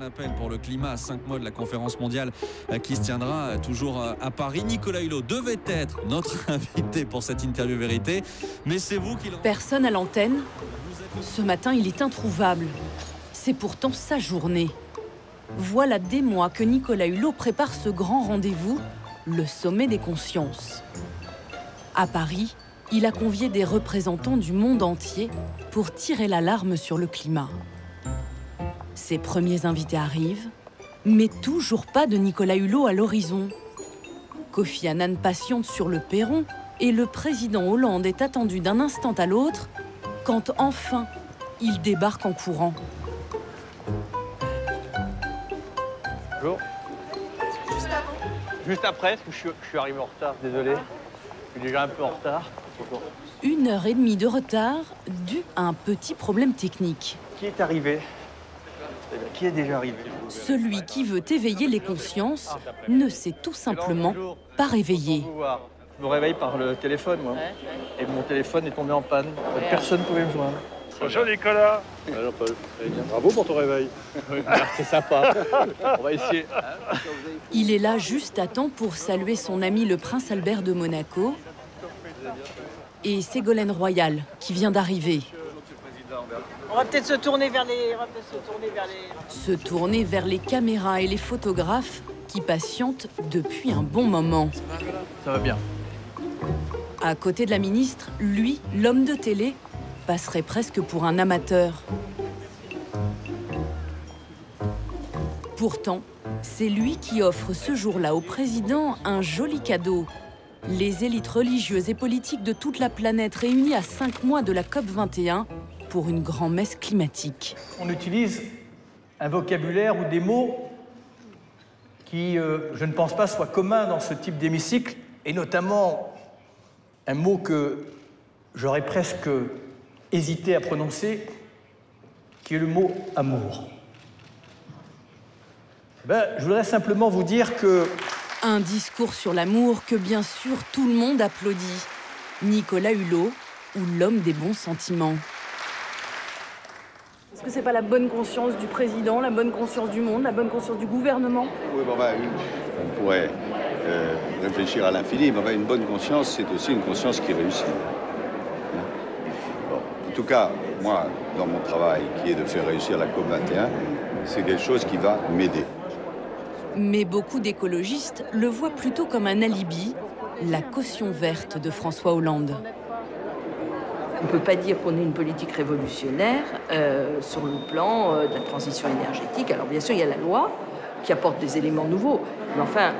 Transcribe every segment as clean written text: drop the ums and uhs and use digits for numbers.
Un appel pour le climat à 5 mois de la conférence mondiale qui se tiendra toujours à Paris. Nicolas Hulot devait être notre invité pour cette interview vérité, mais c'est vous qui... Personne à l'antenne. Ce matin, il est introuvable. C'est pourtant sa journée. Voilà des mois que Nicolas Hulot prépare ce grand rendez-vous, le sommet des consciences. À Paris, il a convié des représentants du monde entier pour tirer l'alarme sur le climat. Ses premiers invités arrivent, mais toujours pas de Nicolas Hulot à l'horizon. Kofi Annan patiente sur le perron et le président Hollande est attendu d'un instant à l'autre quand enfin il débarque en courant. Bonjour. Juste avant. Juste après, parce que je suis arrivé en retard, désolé. Je suis déjà un peu en retard. 1h30 de retard dû à un petit problème technique. Qui est arrivé? Qui est déjà arrivé? Celui qui veut éveiller les consciences ne s'est tout simplement pas réveillé. Je me réveille par le téléphone, moi. Et mon téléphone est tombé en panne. Personne ne pouvait me joindre. Bonjour Nicolas. Bonjour Paul. Bravo pour ton réveil. C'est sympa. On va essayer. Il est là juste à temps pour saluer son ami le prince Albert de Monaco et Ségolène Royal qui vient d'arriver. On va peut-être se tourner vers les... Se tourner vers les caméras et les photographes qui patientent depuis un bon moment. Ça va bien. À côté de la ministre, lui, l'homme de télé, passerait presque pour un amateur. Pourtant, c'est lui qui offre ce jour-là au président un joli cadeau. Les élites religieuses et politiques de toute la planète réunies à 5 mois de la COP21 pour une grand-messe climatique. On utilise un vocabulaire ou des mots qui, je ne pense pas, soient communs dans ce type d'hémicycle, et notamment un mot que j'aurais presque hésité à prononcer, qui est le mot « amour ». Je voudrais simplement vous dire que... Un discours sur l'amour que, bien sûr, tout le monde applaudit. Nicolas Hulot, ou l'homme des bons sentiments. Est-ce que c'est pas la bonne conscience du président, la bonne conscience du monde, la bonne conscience du gouvernement? Oui, on pourrait réfléchir à l'infini, mais une bonne conscience, c'est aussi une conscience qui réussit. Bon, en tout cas, moi, dans mon travail, qui est de faire réussir la COP21, c'est quelque chose qui va m'aider. Mais beaucoup d'écologistes le voient plutôt comme un alibi, la caution verte de François Hollande. On ne peut pas dire qu'on ait une politique révolutionnaire sur le plan de la transition énergétique. Alors bien sûr, il y a la loi qui apporte des éléments nouveaux, mais enfin,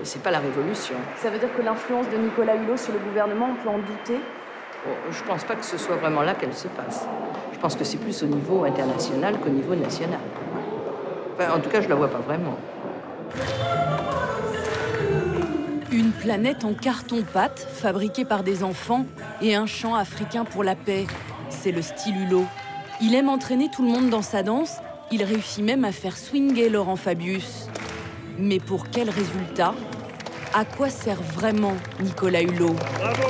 c'est pas la révolution. Ça veut dire que l'influence de Nicolas Hulot sur le gouvernement, on peut en douter? Je ne pense pas que ce soit vraiment là qu'elle se passe. Je pense que c'est plus au niveau international qu'au niveau national. Enfin, en tout cas, je ne la vois pas vraiment. Une planète en carton-pâte, fabriquée par des enfants, et un chant africain pour la paix. C'est le style Hulot. Il aime entraîner tout le monde dans sa danse. Il réussit même à faire swinger Laurent Fabius. Mais pour quel résultat? À quoi sert vraiment Nicolas Hulot? Bravo.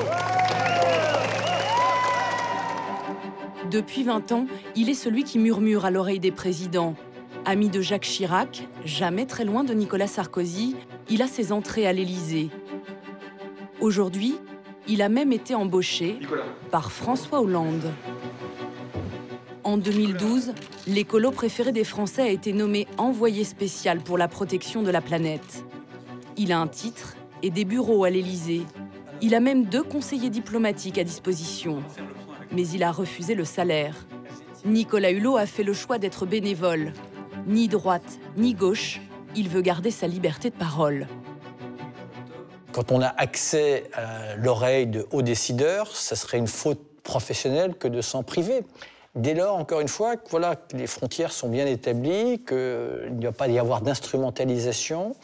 Depuis 20 ans, il est celui qui murmure à l'oreille des présidents. Ami de Jacques Chirac, jamais très loin de Nicolas Sarkozy, il a ses entrées à l'Élysée. Aujourd'hui, il a même été embauché par François Hollande. En 2012, l'écolo préféré des Français a été nommé envoyé spécial pour la protection de la planète. Il a un titre et des bureaux à l'Élysée. Il a même 2 conseillers diplomatiques à disposition. Mais il a refusé le salaire. Nicolas Hulot a fait le choix d'être bénévole. Ni droite, ni gauche, il veut garder sa liberté de parole. Quand on a accès à l'oreille de hauts décideurs, ça serait une faute professionnelle que de s'en priver. Dès lors, encore une fois, que les frontières sont bien établies, qu'il ne doit pas y avoir d'instrumentalisation,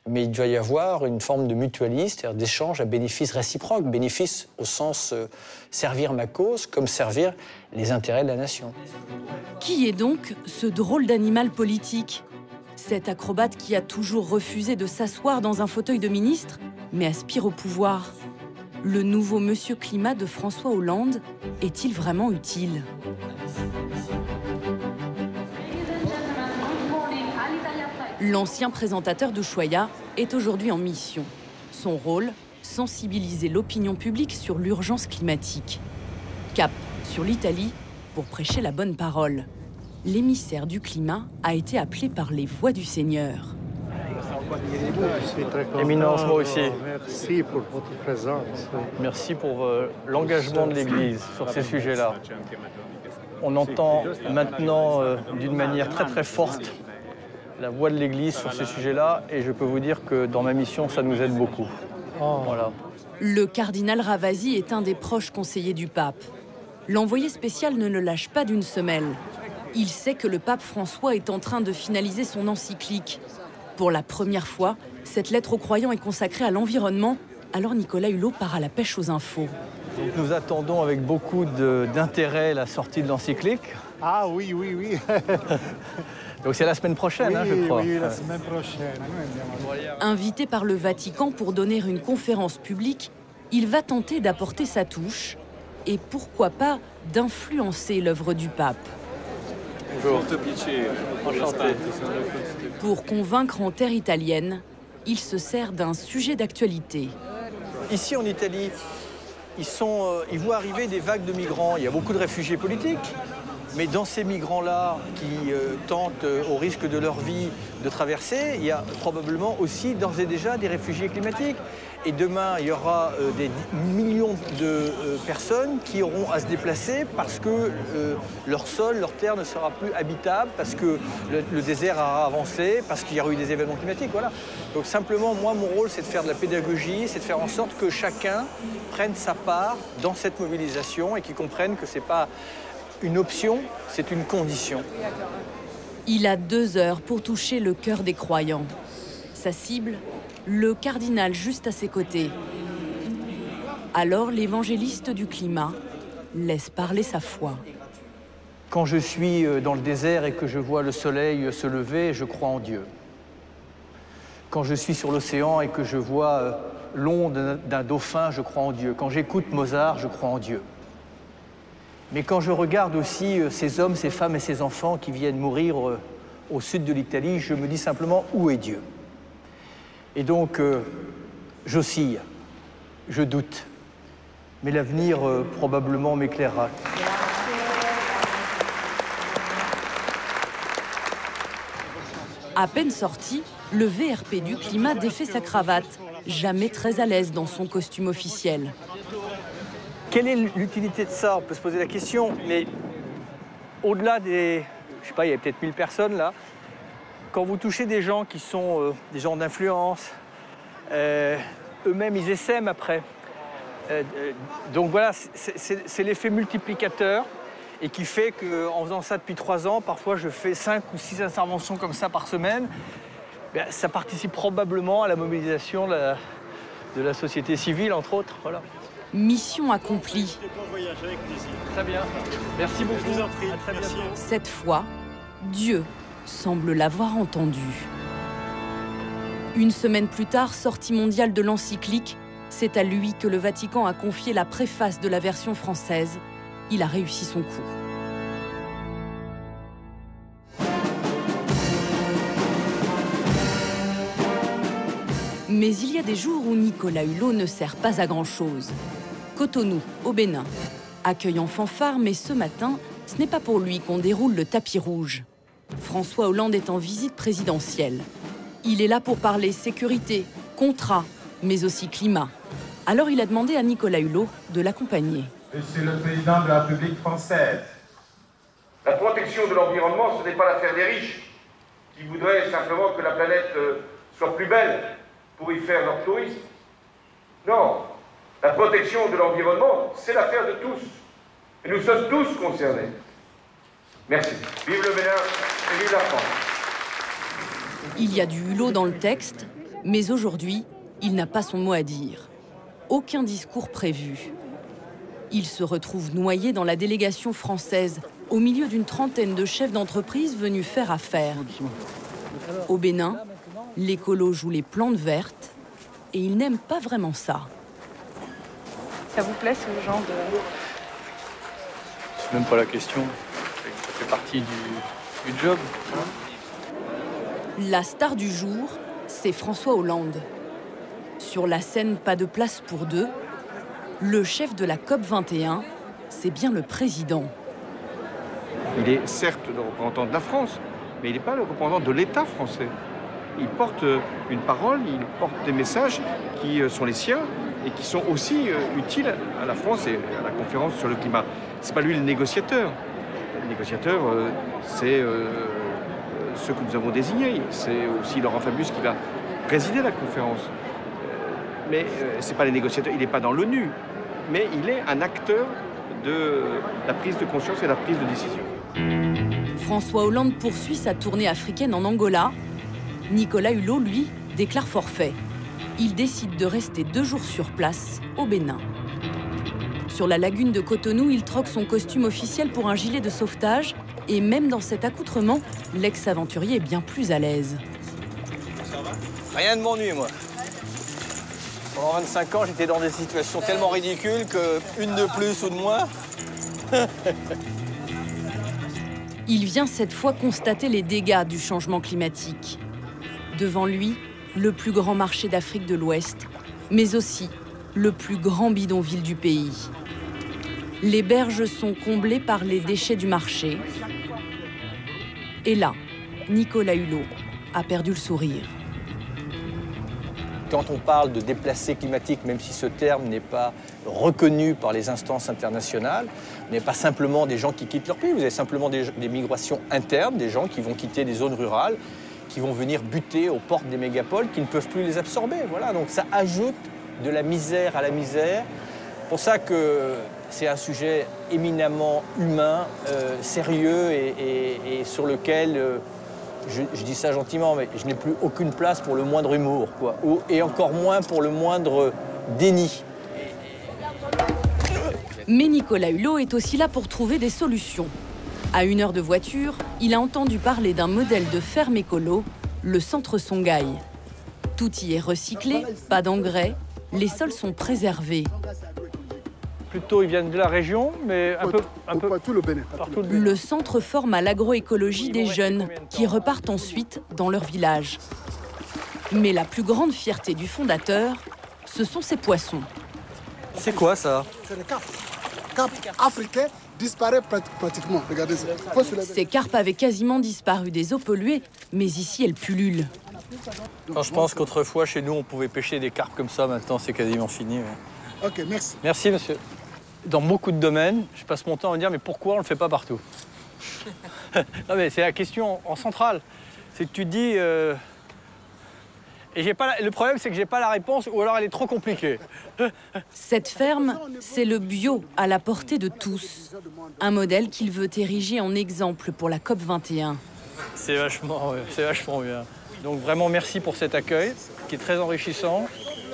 mais il doit y avoir une forme de mutualisme, c'est-à-dire d'échange à bénéfice réciproque. Bénéfice au sens servir ma cause comme servir les intérêts de la nation. Qui est donc ce drôle d'animal politique? Cet acrobate qui a toujours refusé de s'asseoir dans un fauteuil de ministre, mais aspire au pouvoir. Le nouveau Monsieur Climat de François Hollande est-il vraiment utile? L'ancien présentateur d'Ushuaïa est aujourd'hui en mission. Son rôle, sensibiliser l'opinion publique sur l'urgence climatique. Cap sur l'Italie pour prêcher la bonne parole. L'émissaire du climat a été appelé par les voix du Seigneur. Éminence, moi aussi. Merci pour votre présence. Merci pour l'engagement de l'Église sur ces sujets-là. On entend maintenant d'une manière très très forte la voix de l'Église sur ces sujets-là et je peux vous dire que dans ma mission, ça nous aide beaucoup. Voilà. Le cardinal Ravasi est un des proches conseillers du pape. L'envoyé spécial ne le lâche pas d'une semelle. Il sait que le pape François est en train de finaliser son encyclique. Pour la première fois, cette lettre aux croyants est consacrée à l'environnement, alors Nicolas Hulot part à la pêche aux infos. Donc nous attendons avec beaucoup d'intérêt la sortie de l'encyclique. Ah oui, oui, oui. Donc c'est la semaine prochaine, oui, je crois. Oui, la semaine prochaine. Invité par le Vatican pour donner une conférence publique, il va tenter d'apporter sa touche et pourquoi pas d'influencer l'œuvre du pape. Bonjour. Enchanté. Pour convaincre en terre italienne, il se sert d'un sujet d'actualité. Ici en Italie, ils voient arriver des vagues de migrants. Il y a beaucoup de réfugiés politiques. Mais dans ces migrants-là qui tentent, au risque de leur vie, de traverser, il y a probablement aussi d'ores et déjà des réfugiés climatiques. Et demain, il y aura des millions de personnes qui auront à se déplacer parce que leur sol, leur terre ne sera plus habitable, parce que le désert a avancé, parce qu'il y aura eu des événements climatiques. Voilà. Donc simplement, moi, mon rôle, c'est de faire de la pédagogie, c'est de faire en sorte que chacun prenne sa part dans cette mobilisation et qu'il comprenne que ce n'est pas une option, c'est une condition. Il a 2 heures pour toucher le cœur des croyants. Sa cible, le cardinal juste à ses côtés. Alors l'évangéliste du climat laisse parler sa foi. Quand je suis dans le désert et que je vois le soleil se lever, je crois en Dieu. Quand je suis sur l'océan et que je vois l'onde d'un dauphin, je crois en Dieu. Quand j'écoute Mozart, je crois en Dieu. Mais quand je regarde aussi ces hommes, ces femmes et ces enfants qui viennent mourir au sud de l'Italie, je me dis simplement où est Dieu? Et donc, j'oscille, je doute. Mais l'avenir probablement m'éclairera. À peine sorti, le VRP du climat défait sa cravate, jamais très à l'aise dans son costume officiel. Quelle est l'utilité de ça? On peut se poser la question, mais au-delà des... Je sais pas, il y a peut-être 1000 personnes là. Quand vous touchez des gens qui sont des gens d'influence, eux-mêmes, ils essaiment après. Donc voilà, c'est l'effet multiplicateur et qui fait qu'en faisant ça depuis 3 ans, parfois je fais 5 ou 6 interventions comme ça par semaine. Bien, ça participe probablement à la mobilisation de la société civile, entre autres. Voilà. Mission accomplie. Très bien. Merci beaucoup. Je vous en prie. À très bientôt. Cette fois, Dieu semble l'avoir entendu. Une semaine plus tard, sortie mondiale de l'encyclique, c'est à lui que le Vatican a confié la préface de la version française. Il a réussi son coup. Mais il y a des jours où Nicolas Hulot ne sert pas à grand-chose. Cotonou, au Bénin. Accueil en fanfare, mais ce matin, ce n'est pas pour lui qu'on déroule le tapis rouge. François Hollande est en visite présidentielle. Il est là pour parler sécurité, contrat, mais aussi climat. Alors il a demandé à Nicolas Hulot de l'accompagner. Monsieur le Président de la République française, la protection de l'environnement, ce n'est pas l'affaire des riches qui voudraient simplement que la planète soit plus belle pour y faire leur tourisme. Non, la protection de l'environnement, c'est l'affaire de tous. Et nous sommes tous concernés. Merci. Vive le Bénin et vive la France. Il y a du Hulot dans le texte, mais aujourd'hui, il n'a pas son mot à dire. Aucun discours prévu. Il se retrouve noyé dans la délégation française, au milieu d'une trentaine de chefs d'entreprise venus faire affaire. Au Bénin, l'écolo joue les plantes vertes et il n'aime pas vraiment ça. Ça vous plaît ce genre de... C'est même pas la question. Ça fait partie du job. La star du jour, c'est François Hollande. Sur la scène, pas de place pour deux. Le chef de la COP21, c'est bien le président. Il est certes le représentant de la France, mais il n'est pas le représentant de l'État français. Il porte une parole, il porte des messages qui sont les siens et qui sont aussi utiles à la France et à la conférence sur le climat. C'est pas lui le négociateur. Le négociateur, c'est ceux que nous avons désignés. C'est aussi Laurent Fabius qui va présider la conférence. Mais c'est pas les négociateurs, il n'est pas dans l'ONU. Mais il est un acteur de la prise de conscience et la prise de décision. François Hollande poursuit sa tournée africaine en Angola. Nicolas Hulot, lui, déclare forfait. Il décide de rester 2 jours sur place, au Bénin. Sur la lagune de Cotonou, il troque son costume officiel pour un gilet de sauvetage. Et même dans cet accoutrement, l'ex-aventurier est bien plus à l'aise. Rien ne m'ennuie, moi. Pendant 25 ans, j'étais dans des situations tellement ridicules qu'une de plus ou de moins. Il vient cette fois constater les dégâts du changement climatique. Devant lui, le plus grand marché d'Afrique de l'Ouest, mais aussi le plus grand bidonville du pays. Les berges sont comblées par les déchets du marché. Et là, Nicolas Hulot a perdu le sourire. Quand on parle de déplacés climatiques, même si ce terme n'est pas reconnu par les instances internationales, on n'est pas simplement des gens qui quittent leur pays, vous avez simplement des migrations internes, des gens qui vont quitter des zones rurales, qui vont venir buter aux portes des mégapoles, qui ne peuvent plus les absorber. Voilà, donc ça ajoute de la misère à la misère. C'est pour ça que c'est un sujet éminemment humain, sérieux et sur lequel... Je dis ça gentiment, mais je n'ai plus aucune place pour le moindre humour, quoi. Et encore moins pour le moindre déni. Mais Nicolas Hulot est aussi là pour trouver des solutions. À 1 heure de voiture, il a entendu parler d'un modèle de ferme écolo, le centre Songhai. Tout y est recyclé, pas d'engrais, les sols sont préservés. Plutôt, ils viennent de la région, mais un peu partout le Bénin. Le centre forme à l'agroécologie des jeunes qui repartent ensuite dans leur village. Mais la plus grande fierté du fondateur, ce sont ses poissons. C'est quoi ça? C'est le carpe. Carpe africain disparaît pratiquement. Regardez ça. Ces carpes avaient quasiment disparu des eaux polluées, mais ici elles pullulent. Alors, je pense qu'autrefois, chez nous, on pouvait pêcher des carpes comme ça. Maintenant, c'est quasiment fini. Ouais. Ok, merci. Merci, monsieur. Dans beaucoup de domaines, je passe mon temps à me dire, mais pourquoi on ne le fait pas partout? Non, mais c'est la question en centrale. C'est que tu te dis... Et le problème, c'est que j'ai pas la réponse, ou alors elle est trop compliquée. Cette ferme, c'est le bio à la portée de tous. Un modèle qu'il veut ériger en exemple pour la COP21. C'est vachement bien. Donc vraiment, merci pour cet accueil, qui est très enrichissant.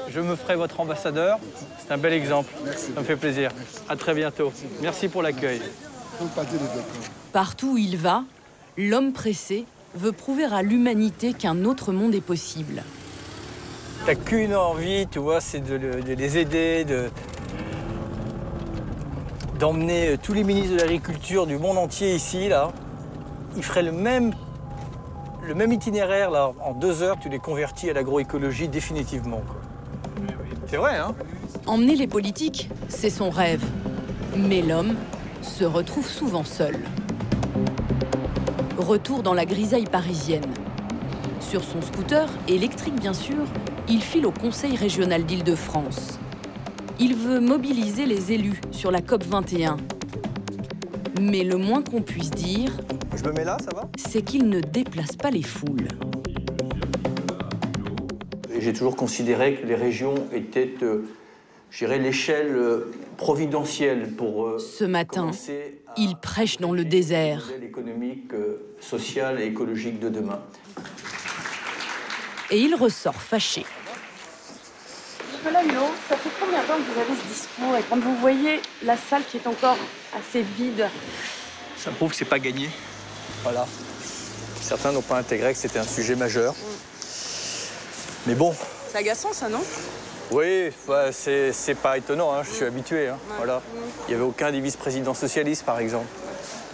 Je me ferai votre ambassadeur. C'est un bel exemple. Merci. Ça me fait plaisir. À très bientôt. Merci pour l'accueil. Partout où il va, l'homme pressé veut prouver à l'humanité qu'un autre monde est possible. T'as qu'une envie, tu vois, c'est de les aider, d'emmener tous les ministres de l'Agriculture du monde entier ici, là. Ils feraient le même itinéraire, là. En 2 heures, tu les convertis à l'agroécologie définitivement, quoi. C'est vrai, hein? Emmener les politiques, c'est son rêve. Mais l'homme se retrouve souvent seul. Retour dans la grisaille parisienne. Sur son scooter, électrique bien sûr, il file au Conseil régional d'Île-de-France. Il veut mobiliser les élus sur la COP21. Mais le moins qu'on puisse dire, je me mets là, ça va? C'est qu'il ne déplace pas les foules. J'ai toujours considéré que les régions étaient, je dirais, l'échelle providentielle pour... Ce matin, il prêche dans le désert. Le modèle économique, social et écologique de demain. Et il ressort fâché. Nicolas Hulot, ça fait combien de temps que vous avez ce discours? Et quand vous voyez la salle qui est encore assez vide... Ça prouve que c'est pas gagné. Voilà. Certains n'ont pas intégré que c'était un sujet majeur. Mais bon... C'est agaçant, ça, non? Oui, bah, c'est pas étonnant, hein, je suis habitué. Hein, ouais. Voilà. Il n'y avait aucun des vice-présidents socialistes, par exemple.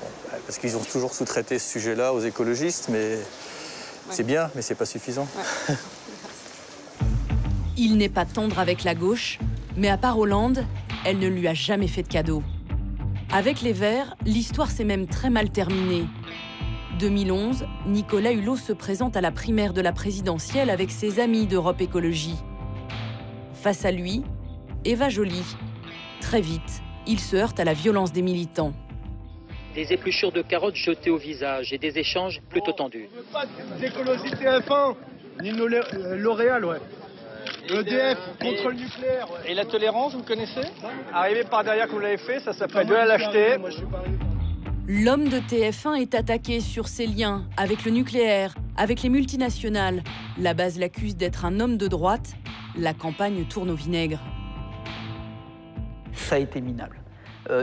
Bon, parce qu'ils ont toujours sous-traité ce sujet-là aux écologistes, mais C'est bien, mais c'est pas suffisant. Ouais. Il n'est pas tendre avec la gauche, mais à part Hollande, elle ne lui a jamais fait de cadeau. Avec les Verts, l'histoire s'est même très mal terminée. 2011, Nicolas Hulot se présente à la primaire de la présidentielle avec ses amis d'Europe Écologie. Face à lui, Eva Joly. Très vite, il se heurte à la violence des militants. Des épluchures de carottes jetées au visage et des échanges plutôt tendus. On ne veut pas d'écologie TF1, ni L'Oréal, ouais. EDF contre le nucléaire. Ouais. Et la tolérance, vous connaissez? Arrivé par derrière comme vous l'avez fait, ça s'appelle de la lâcheté. L'homme de TF1 est attaqué sur ses liens avec le nucléaire, avec les multinationales. La base l'accuse d'être un homme de droite. La campagne tourne au vinaigre. Ça a été minable.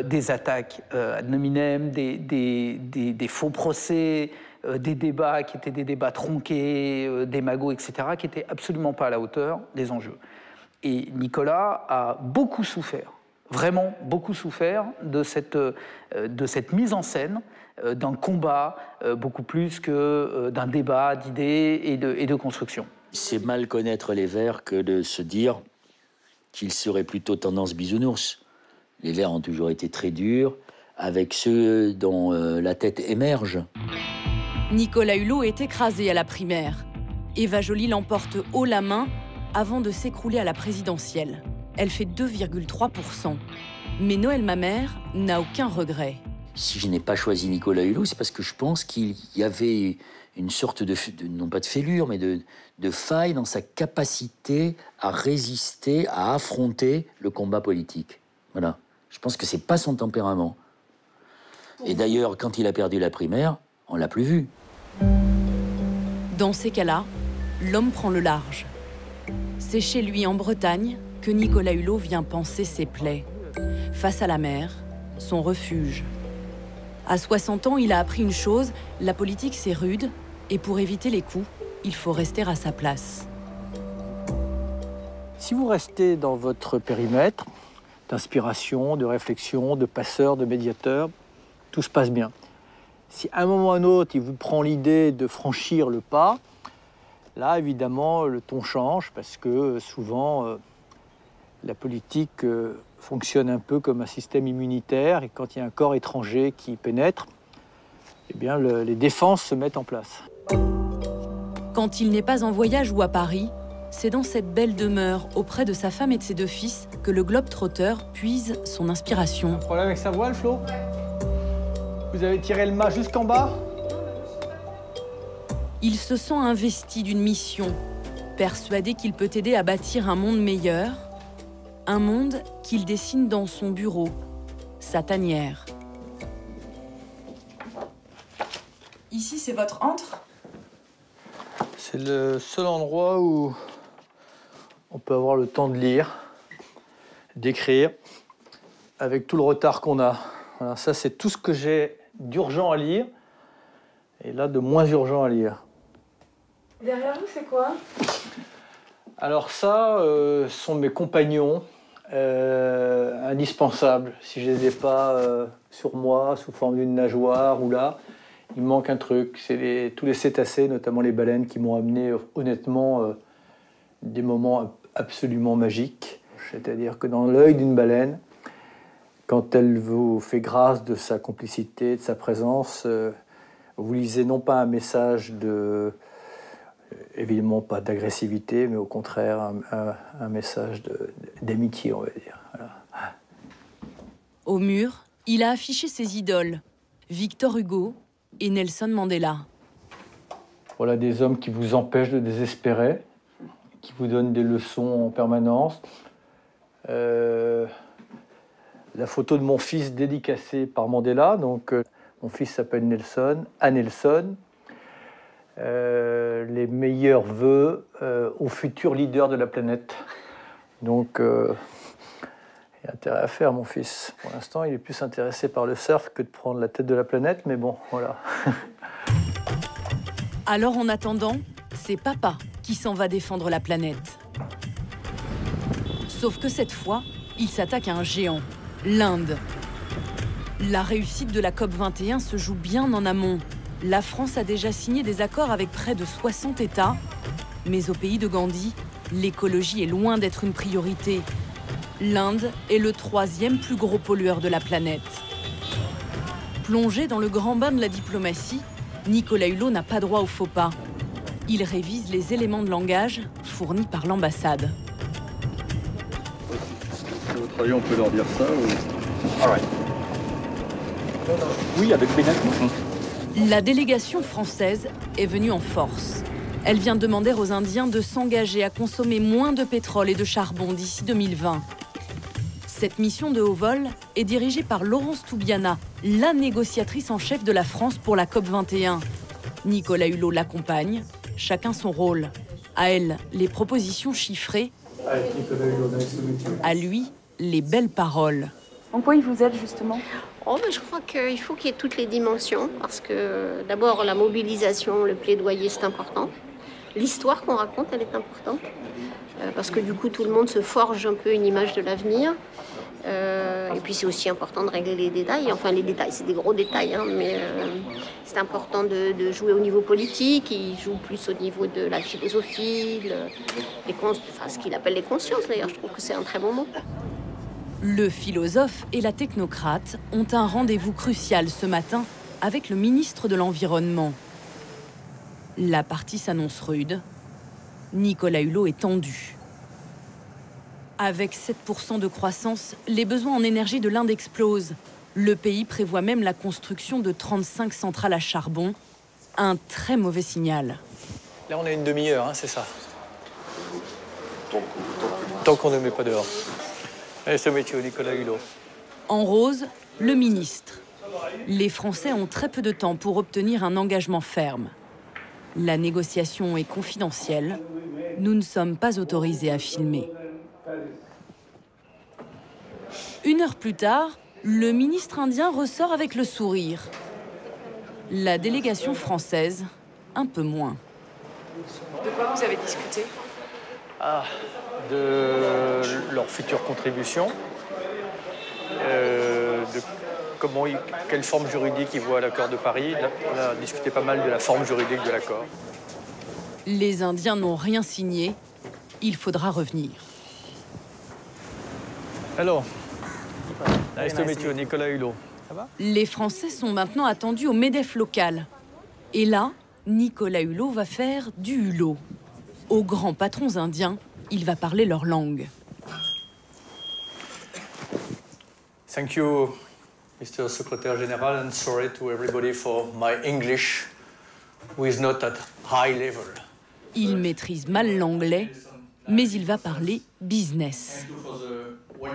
Des attaques ad nominem, des faux procès, des débats qui étaient des débats tronqués, des magots, etc., qui n'étaient absolument pas à la hauteur des enjeux. Et Nicolas a beaucoup souffert, vraiment beaucoup souffert de cette mise en scène, d'un combat, beaucoup plus que d'un débat d'idées et de construction. C'est mal connaître les Verts que de se dire qu'ils seraient plutôt tendance bisounours. Les Verts ont toujours été très durs, avec ceux dont la tête émerge. Nicolas Hulot est écrasé à la primaire. Eva Joly l'emporte haut la main avant de s'écrouler à la présidentielle. Elle fait 2,3%. Mais Noël Mamère n'a aucun regret. Si je n'ai pas choisi Nicolas Hulot, c'est parce que je pense qu'il y avait une sorte de non pas de fêlure, mais de faille dans sa capacité à résister, à affronter le combat politique. Voilà. Je pense que c'est pas son tempérament. Et d'ailleurs, quand il a perdu la primaire, on l'a plus vu. Dans ces cas-là, l'homme prend le large. C'est chez lui, en Bretagne, que Nicolas Hulot vient panser ses plaies. Face à la mer, son refuge. À 60 ans, il a appris une chose, la politique c'est rude, et pour éviter les coups, il faut rester à sa place. Si vous restez dans votre périmètre d'inspiration, de réflexion, de passeur, de médiateur, tout se passe bien. Si à un moment ou à un autre, il vous prend l'idée de franchir le pas, là, évidemment, le ton change parce que souvent, la politique fonctionne un peu comme un système immunitaire et quand il y a un corps étranger qui pénètre, eh bien, les défenses se mettent en place. Quand il n'est pas en voyage ou à Paris, c'est dans cette belle demeure auprès de sa femme et de ses 2 fils que le globe-trotteur puise son inspiration. Un problème avec sa voile, Flo ? Vous avez tiré le mât jusqu'en bas ? Il se sent investi d'une mission, persuadé qu'il peut aider à bâtir un monde meilleur, un monde qu'il dessine dans son bureau, sa tanière. Ici, c'est votre antre ? C'est le seul endroit où on peut avoir le temps de lire, d'écrire, avec tout le retard qu'on a. Voilà, ça, c'est tout ce que j'ai d'urgent à lire, et là, de moins urgent à lire. Derrière vous, c'est quoi? Alors ça, sont mes compagnons indispensables. Si je les ai pas sur moi, sous forme d'une nageoire ou là, il me manque un truc. C'est tous les cétacés, notamment les baleines, qui m'ont amené honnêtement des moments absolument magiques. C'est-à-dire que dans l'œil d'une baleine, quand elle vous fait grâce de sa complicité, de sa présence, vous lisez non pas un message de... évidemment pas d'agressivité, mais au contraire un message d'amitié, on va dire. Voilà. Au mur, il a affiché ses idoles, Victor Hugo et Nelson Mandela. Voilà des hommes qui vous empêchent de désespérer, qui vous donnent des leçons en permanence. La photo de mon fils dédicacée par Mandela, donc mon fils s'appelle Nelson, à Nelson. Les meilleurs vœux au futur leader de la planète. Donc, il a intérêt à faire, mon fils. Pour l'instant, il est plus intéressé par le surf que de prendre la tête de la planète, mais bon, voilà. Alors, en attendant, c'est papa qui s'en va défendre la planète. Sauf que cette fois, il s'attaque à un géant, l'Inde. La réussite de la COP21 se joue bien en amont. la France a déjà signé des accords avec près de 60 États. Mais au pays de Gandhi, l'écologie est loin d'être une priorité. L'Inde est le 3e plus gros pollueur de la planète. Plongé dans le grand bain de la diplomatie, Nicolas Hulot n'a pas droit au faux pas. Il révise les éléments de langage fournis par l'ambassade. À votre avis, on peut leur dire ça ou... All right. Oui, avec Benatou. La délégation française est venue en force. Elle vient demander aux Indiens de s'engager à consommer moins de pétrole et de charbon d'ici 2020. Cette mission de haut vol est dirigée par Laurence Toubiana, la négociatrice en chef de la France pour la COP21. Nicolas Hulot l'accompagne, chacun son rôle. À elle, les propositions chiffrées. À lui, les belles paroles. En quoi il vous aide justement ? Je crois qu'il faut qu'il y ait toutes les dimensions, parce que d'abord la mobilisation, le plaidoyer, c'est important. L'histoire qu'on raconte, elle est importante, parce que du coup tout le monde se forge un peu une image de l'avenir. Et puis c'est aussi important de régler les détails. Enfin les détails, c'est des gros détails, hein, mais c'est important de jouer au niveau politique. Il joue plus au niveau de la philosophie, ce qu'il appelle les consciences d'ailleurs. Je trouve que c'est un très bon mot. Le philosophe et la technocrate ont un rendez-vous crucial ce matin avec le ministre de l'Environnement. La partie s'annonce rude. Nicolas Hulot est tendu. Avec 7% de croissance, les besoins en énergie de l'Inde explosent. Le pays prévoit même la construction de 35 centrales à charbon. Un très mauvais signal. Là, on a une demi-heure, hein, c'est ça. Tant qu'on ne met pas dehors. Allez, ce métier, Nicolas Hulot. En rose, le ministre. Les Français ont très peu de temps pour obtenir un engagement ferme. La négociation est confidentielle. Nous ne sommes pas autorisés à filmer. 1 heure plus tard, le ministre indien ressort avec le sourire. La délégation française, un peu moins. De quoi vous avez discuté ? De leur future contribution, de quelle forme juridique ils voient l'accord de Paris. Là, on a discuté pas mal de la forme juridique de l'accord. Les Indiens n'ont rien signé. Il faudra revenir. Alors, nice to meet you, Nicolas Hulot. Ça va ? Les Français sont maintenant attendus au MEDEF local. Et là, Nicolas Hulot va faire du Hulot. Aux grands patrons indiens, il va parler leur langue. Thank you, Mr. Secrétaire Général, and sorry to everybody for my English, who is not at high level. Il maîtrise mal l'anglais, mais il va parler business.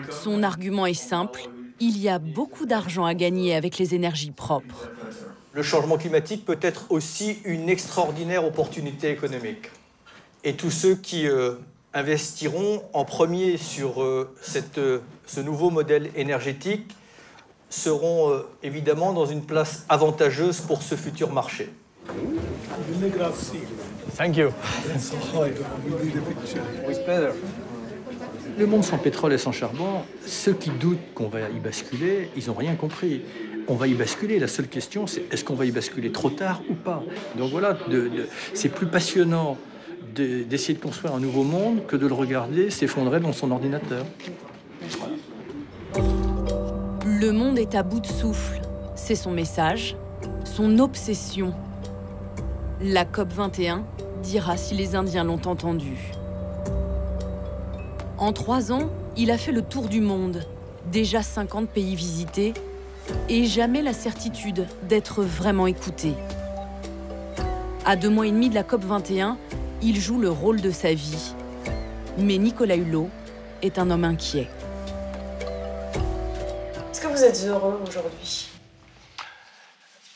Son argument est simple, il y a beaucoup d'argent à gagner avec les énergies propres. Le changement climatique peut être aussi une extraordinaire opportunité économique. Et tous ceux qui investiront en premier sur ce nouveau modèle énergétique seront évidemment dans une place avantageuse pour ce futur marché. Thank you. Le monde sans pétrole et sans charbon, ceux qui doutent qu'on va y basculer, ils n'ont rien compris. On va y basculer. La seule question, c'est est-ce qu'on va y basculer trop tard ou pas? Donc voilà, c'est plus passionnant d'essayer de construire un nouveau monde que de le regarder s'effondrer dans son ordinateur. Le monde est à bout de souffle. C'est son message, son obsession. La COP21 dira si les Indiens l'ont entendu. En 3 ans, il a fait le tour du monde. Déjà 50 pays visités et jamais la certitude d'être vraiment écouté. À 2 mois et demi de la COP21, il joue le rôle de sa vie. Mais Nicolas Hulot est un homme inquiet. Est-ce que vous êtes heureux aujourd'hui?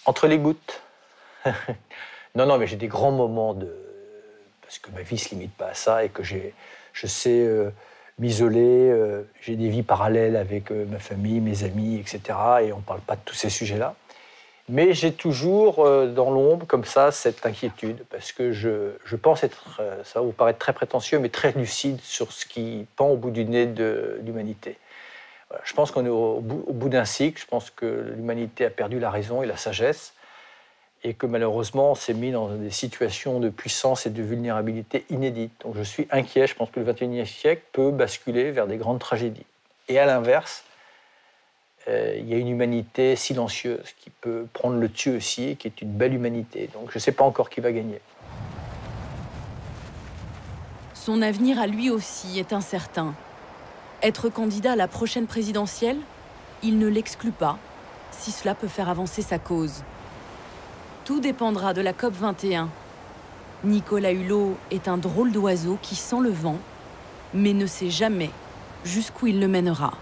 Entre les gouttes. Non, mais j'ai des grands moments parce que ma vie ne se limite pas à ça et que je sais m'isoler. J'ai des vies parallèles avec ma famille, mes amis, etc. Et on ne parle pas de tous ces sujets-là. Mais j'ai toujours, dans l'ombre, comme ça, cette inquiétude, parce que je pense être, ça va vous paraître très prétentieux, mais très lucide sur ce qui pend au bout du nez de l'humanité. Voilà, je pense qu'on est au bout d'un cycle, je pense que l'humanité a perdu la raison et la sagesse, et que malheureusement, on s'est mis dans des situations de puissance et de vulnérabilité inédites. Donc je suis inquiet, je pense que le XXIe siècle peut basculer vers des grandes tragédies. Et à l'inverse, il y a une humanité silencieuse qui peut prendre le dessus aussi, et qui est une belle humanité. Donc je ne sais pas encore qui va gagner. Son avenir à lui aussi est incertain. Être candidat à la prochaine présidentielle, il ne l'exclut pas, si cela peut faire avancer sa cause. Tout dépendra de la COP21. Nicolas Hulot est un drôle d'oiseau qui sent le vent, mais ne sait jamais jusqu'où il le mènera.